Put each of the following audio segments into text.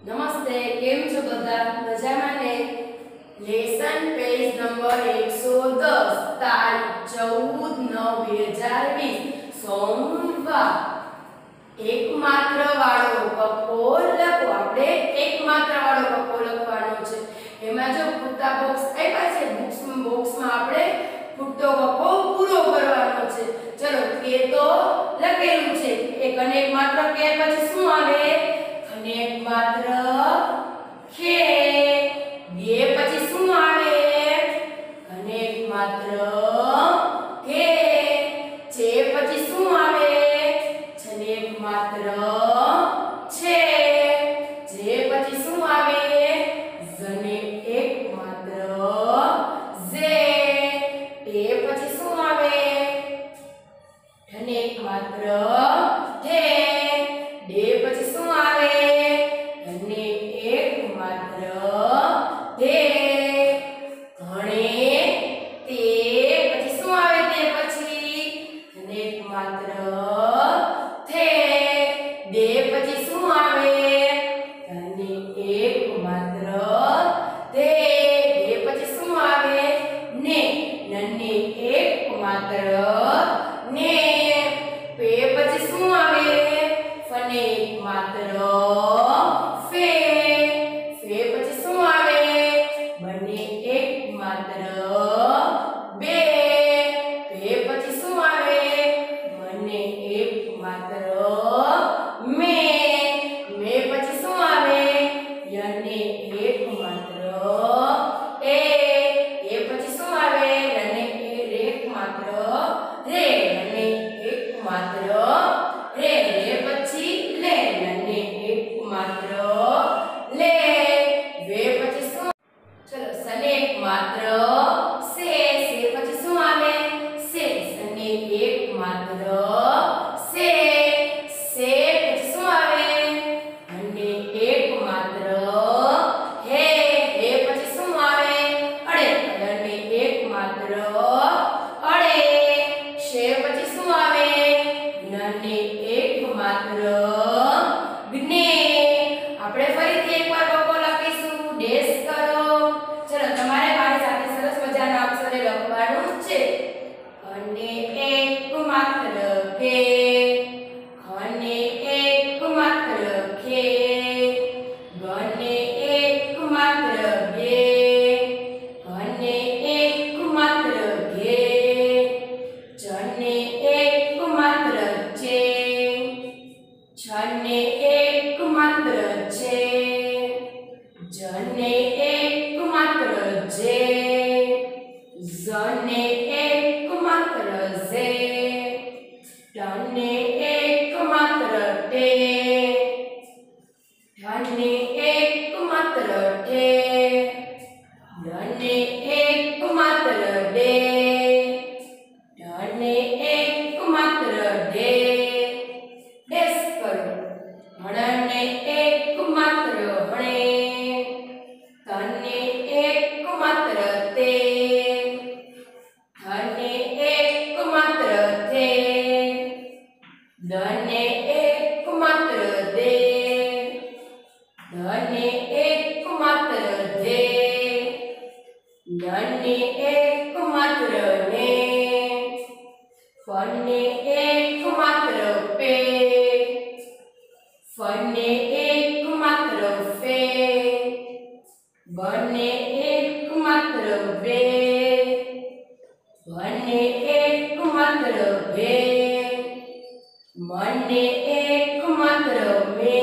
નમસ્તે, કેમ છો બધા? મજામાં ને? લેસન પેજ નંબર 110, તારીખ 14/9/2020, સોમવાર. એકમાત્ર વાળો કપ્પો લખો. આપણે એકમાત્ર વાળો કપ્પો લખવાનો છે. એમાં જો પૂરતા બોક્સ આપ્યા છે, બોક્સમાં આપણે પૂરતો કપ્પો પૂરો કરવાનો છે. ચલો, કે તો લખેલું છે. એક અને એક માત્ર કે પછી શું આવે? અને એક માત્ર ખે. બે પછી શું આવે? અને એક માત્ર કે. છે પછી શું આવે? અને એક માત્ર છે. જે પછી શું આવે? જને એક માત્ર જે. તે પછી શું આવે? અને એક માત્ર તે. બે પછી શું આવે? અને એક માત્ર તે. ઘણે તે પછી શું આવે? તે પછી અને એક માત્ર તે. બે પછી શું આવે? અને એક માત્ર તે. બે પછી શું આવે? ને. નને એક માત્ર ને. પે પછી શું આવે? ફને એક માત્ર ફે. ફે પછી શું આવે? બને એક માત્ર બે. બે પછી શું આવે? બને એક માત્ર મે. મે પછી શું આવે? યને એક માત્ર એ. એ પછી શું આવે? રને એક માત્ર રે. રને એક માત્ર રે. રે પછી લે. રને એક માત્ર લે. વે પછી શું? ચલો, સને એક માત્ર સે. સે પછી શું આવે? સે. સને એક માત્ર સે. સે પછી શું આવે? અને એક માત્ર હે. હે પછી શું આવે? અડે. અડને એક માત્ર અડે. શે પછી શું આવે? જ્ઞને એક માત્ર જ્ઞે. આપણે ફરીથી એકવાર કપ્પો લખીશું. ડેશ કરો. ચલો, તમારે મારી સાથે સરસ મજાના અક્ષરે લખવાનું છે. અને એક માત્ર કે. અને એક માત્ર ખે. ગને એક માત્ર ગે. ઘને એક માત્ર ઘે. જને એક માત્ર ચે. છને એક માત્ર છે. જને એક માત્ર જે. ઝને એક માત્ર ઝે. ટને એક માત્ર ટે. ઠને એક માત્ર ઠે. ડને એક માત્ર ડે. ઢને એક માત્ર ડે. ડેશ કરો. હળને એક માત્ર હણે. તને એક માત્ર તે. થને એક માત્ર થે. દને એક માત્ર દે. ધને એક માત્ર ધે. નને એક માત્ર ને. ફને એક માત્ર પે. ફને એક માત્ર ફે. બને એક માત્ર બે. ભને એક માત્ર ભે. મને એક માત્ર મે.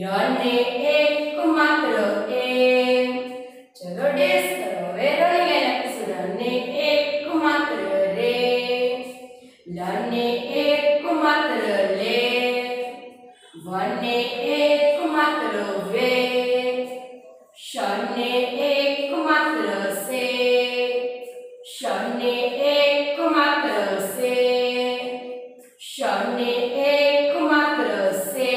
યને એક માત્ર એ. ચલો, ડેશ કરો. હવે રણીએ લખીશું. રને એક માત્ર રે. લને એક માત્ર લે. વને એક માત્ર વે. શને એક માત્ર સે. શને એક માત્ર સે. શને એક માત્ર સે.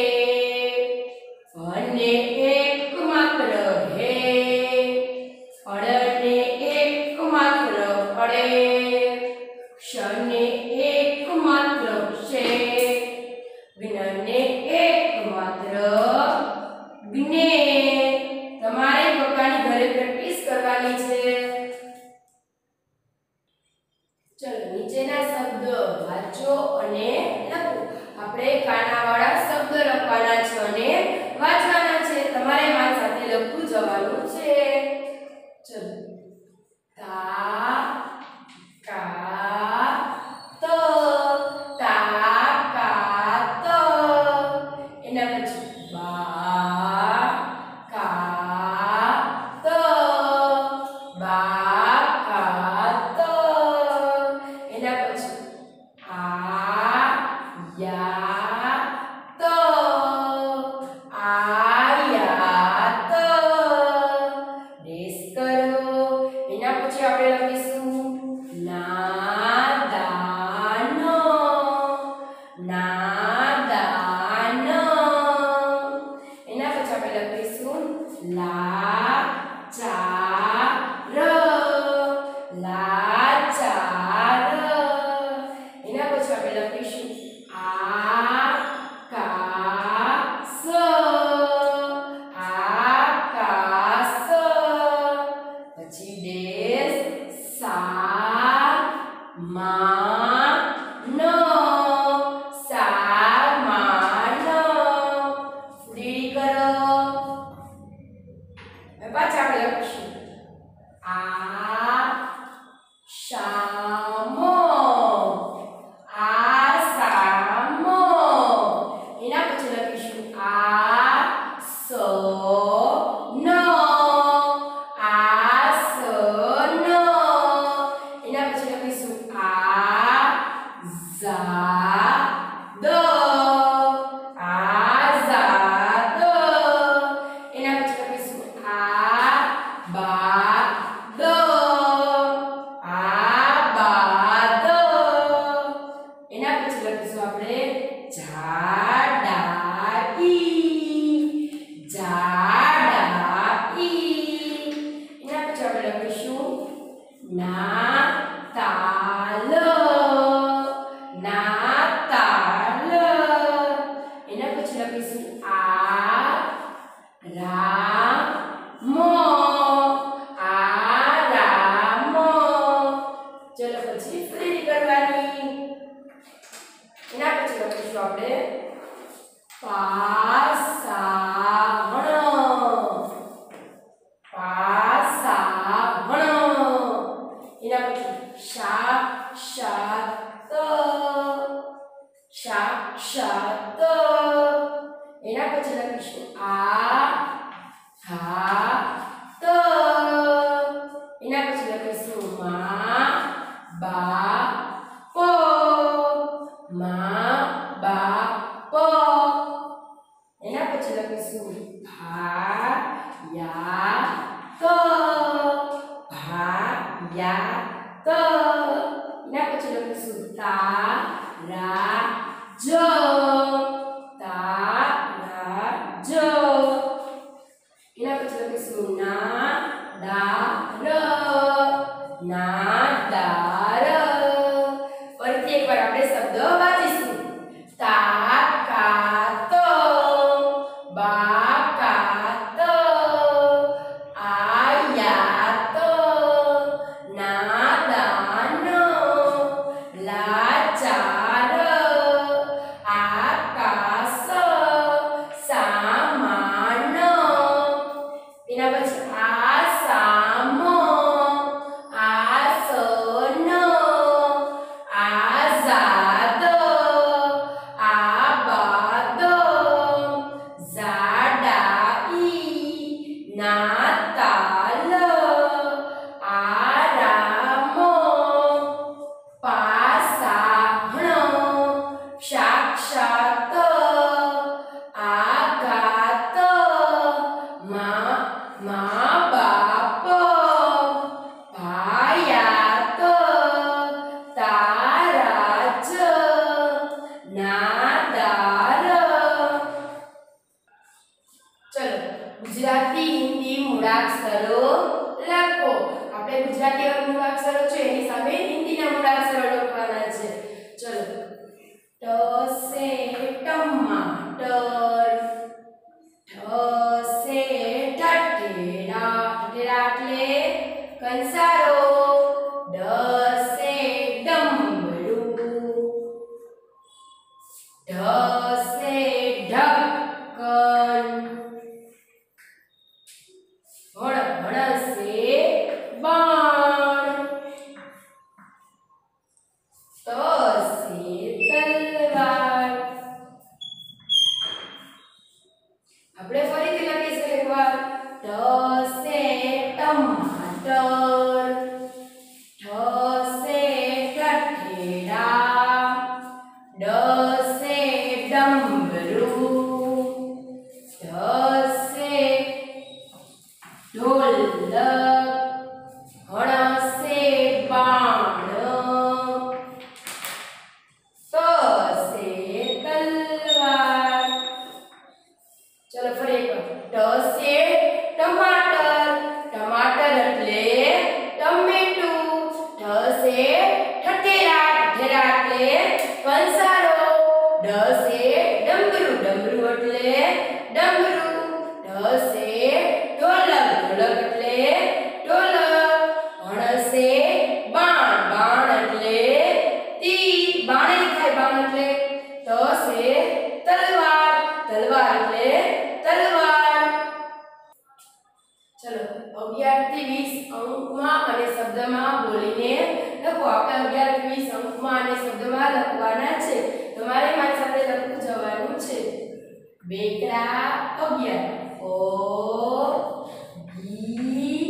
હને એક માત્ર હે. અડને એક માત્ર અડે. ક્ષને એક માત્ર ક્ષે. જ્ઞને એક માત્ર જ્ઞે તમારે પપ્પાની ઘરે પ્રેક્ટિસ કરવાની છે. ચલો નીચેના શબ્દ વાંચો અને લખો. આપણે કાનાવાળા શબ્દ લખવાના છે અને વાંચવાના છે. તમારે મારી સાથે લખતું જવાનું છે. ચલો તા કા ત તાકાત. એના પછી બાકાત બાકાત. એના પછી આયાત આયાત. રેસ કરો. એના પછી આપણે લખીશું નાદાન નાદાન. એના પછી આપણે લખીશું લાચાર લાચાર. એના પછી આપણે લખીશું આકાશ આકાશ. પછી દેશ સામાન સામાન. ફૂડી કરો. પાછા આપણે લખીશું આસામો આસામો. એના પછી લખીશું આસન આસન. એના પછી લખીશું આઝાદ આઝાદ. એના પછી લખીશું આબાદ આબાદ. એના પછી લખીશું આપણે જાડાઈ જાડાઈ. એના પછી આપણે લખીશું નાતાલ નાતાલ. એના પછી લખીશું આરામો આરામો. ચલો પછી ફરી કરવાની. એના પછી લખીશું આપણે પાસાહણ પાસાહણ. એના પછી સાક્ષાત સાક્ષાત. એના પછી લખીશું આઘાત. એના પછી લખીશું મા બાપ મા બાપ. એના પછી લખીશું ભાયાત ભાયાત. એના પછી લખીશું તારાજ તારાજ. એના પછી લખીશું નાદાર નાદાર. ફરીથી એકવાર આપણે શબ્દ વાંચીશું. તાકાત બાકાત આયાત નાદાન લાચાર આકાશ સામાન. એના પછી આસામો આસન આઝાદ આબાદ જાડાઈ નાતાલ આરામો પાસાહણ સાક્ષાત આઘાત મા બાપ ભાયાત તારાજ નાદાર. ચલો ગુજરાતી હિન્દી મૂળાક્ષરો લખો. આપણે ગુજરાતી મૂળાક્ષરો છે એની સામે હિન્દીના મૂળાક્ષરો લખવાના છે. ચલો ટ સે ટમાટર ઠ આપણે ફરીથી લખીશું એકવાર ટ સે ટમાટર ઠ સે ઠઠેડા ડ સે ડમરું ઢ સે ઢોલક હણ સે બાણ ત સે તલવાર ચલો ફરી એકવાર ટ સે ટમાટર ટમાટર એટલે ટમેટું ઠ સે ઠઠેરા ઠઠેરા એટલે કંસારો ડ સે ડમરું ડમરું એટલે ડમરું ઢ સે ઢોલક ઢોલક એટલે ઢોલક હણ સે બાણ બાણ એટલે તીર બાણે થાય બાણ એટલે ત સે તલવાર તલવાર એટલે તલવાર ચલો 11 થી 20 અંકમાં અને શબ્દમાં બોલીને લખો આપણે 11 થી 20 અંકમાં અને શબ્દમાં લખવાના છે તમારે મારી સાથે લખવું જવાનું છે બેકડા 11 ઓ બી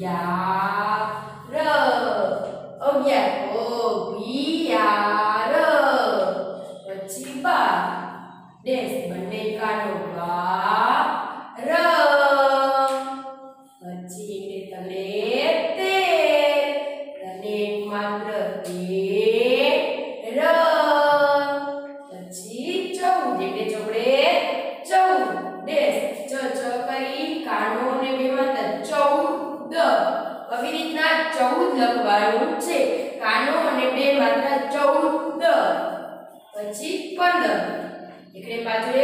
યા ર 11 ઓ બી યા ર પછી બા ડેશ બંને કાનો બા ર પછી તલે તે તને માત્ર તે ર પછી 14 એટલે ચોપડે 14 ડેશ ચ ચ કરી કાનો ને બે માત્ર 14 આવી રીતના 14 લખવાનું છે કાનો અને બે માત્ર 14 પછી 15 એકડે પાછળ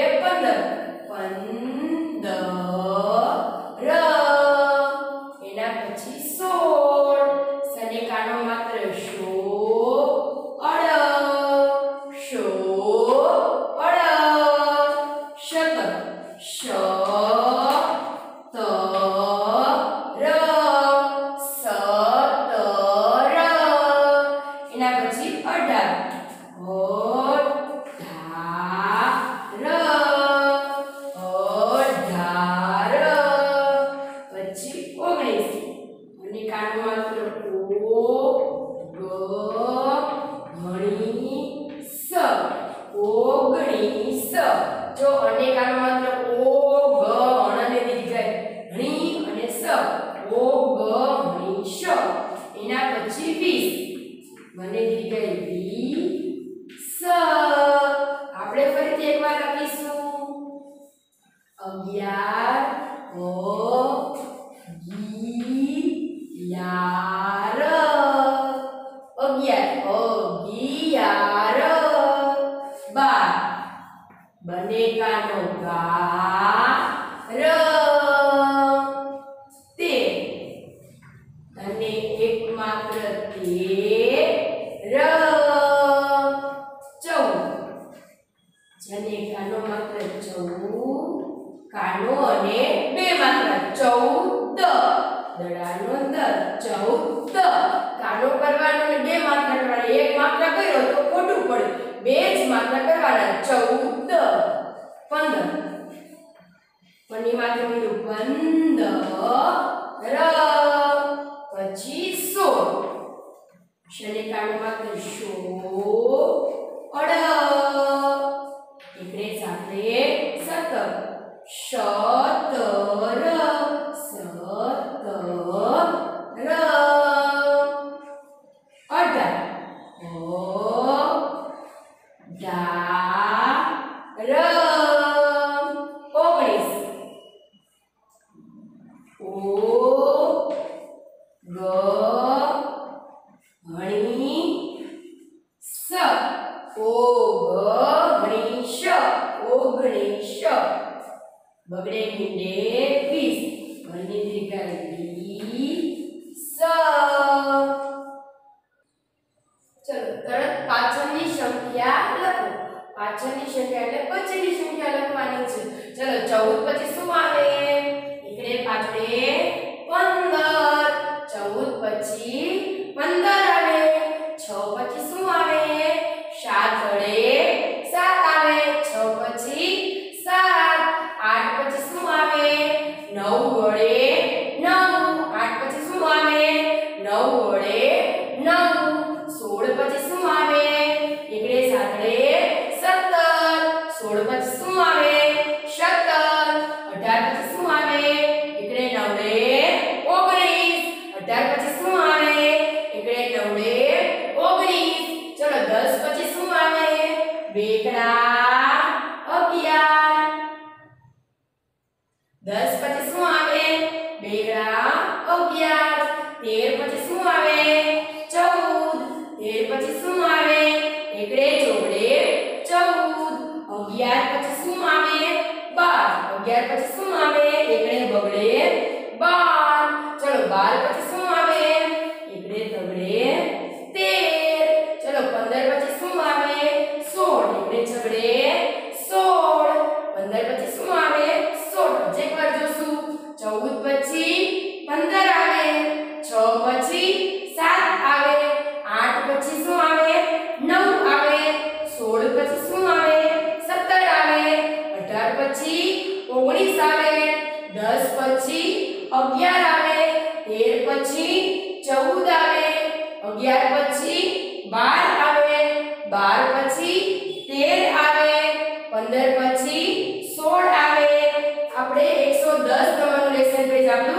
15 ર એના પછી 16 સને કાનો માત્ર શો અડ શો અડ શતર શ ત ર સતર એના પછી 18 જો અનેકાનો માત્ર ઓ ગ અણને દીર્ઘાય ઘણી અને સ ઓ ગ ઘણી શ એના પછી 20 મને દીર્ઘાય વી સ આપણે ફરીથી એકવાર લખીશું 11 ઓ ગી યાર 11 ઓ ગી યાર 12 બને કાનો ગા ર તે અને એક માત્ર તે ર 14 જને કાનો માત્ર 14 કાનો અને બે માત્ર 14 દડાનો દ 14 કાનો કરવાનો અને બે માત્ર કરવાનો એક માત્ર કર્યો તો ખોટું પડે બે જ માત્ર કરવાના 14 15 પની માત્ર મળ્યું 15 ર પછી 16 શને કાનો માત્ર શો અડ એકડે સાથે 17 શતર સતર 18 ઓ ડા ર 19 ઓ ગ ઘણી સ ઓ ગ ઘણી શ ઓગણીસ બગડે મીંડે 20 ઘરની દીર્ઘાય વી સ ચલો તરત પાછળની સંખ્યા લખો પાછળની સંખ્યા એટલે પછીની સંખ્યા લખવાની છે ચલો 14 પછી શું આવે એકડે પાછળે 15 14 પછી 15 આવે 6 પછી શું આવે 7 વડે 7 આવે 6 પછી 7 8 પછી 9 વડે 9 8 પછી શું આવે 9 વડે 9 16 પછી શું આવે એકડે સાતડે 17 16 પછી શું આવે 17 18 પછી શું આવે એકડે નવડે 19 18 પછી શું આવે એકડે નવડે 19 ચલો 10 પછી શું આવે બેકડા 11 10 પછી શું આવે બેકડા 11 13 પછી શું આવે 14 13 પછી શું આવે એકડે જોડે 14 11 પછી શું આવે 12 11 પછી શું આવે એકડે બગડે 12 ચલો 12 પછી શું આવે એકડે તગડે 13 ચલો 15 પછી શું આવે 16 એકડે છગડે 16 15 પછી શું આવે 16 ચેક કરજો શું 14 પછી 15 આવે 6 પછી 7 આવે 8 પછી શું આવે 9 આવે 16 પછી શું આવે 17 આવે 18 પછી 19 આવે 10 પછી 11 આવે 13 પછી 14 આવે 11 પછી 12 આવે 12 પછી 13 આવે 15 પછી 16 આવે આપણે 110 નંબરનું લેસન પેજ આપણું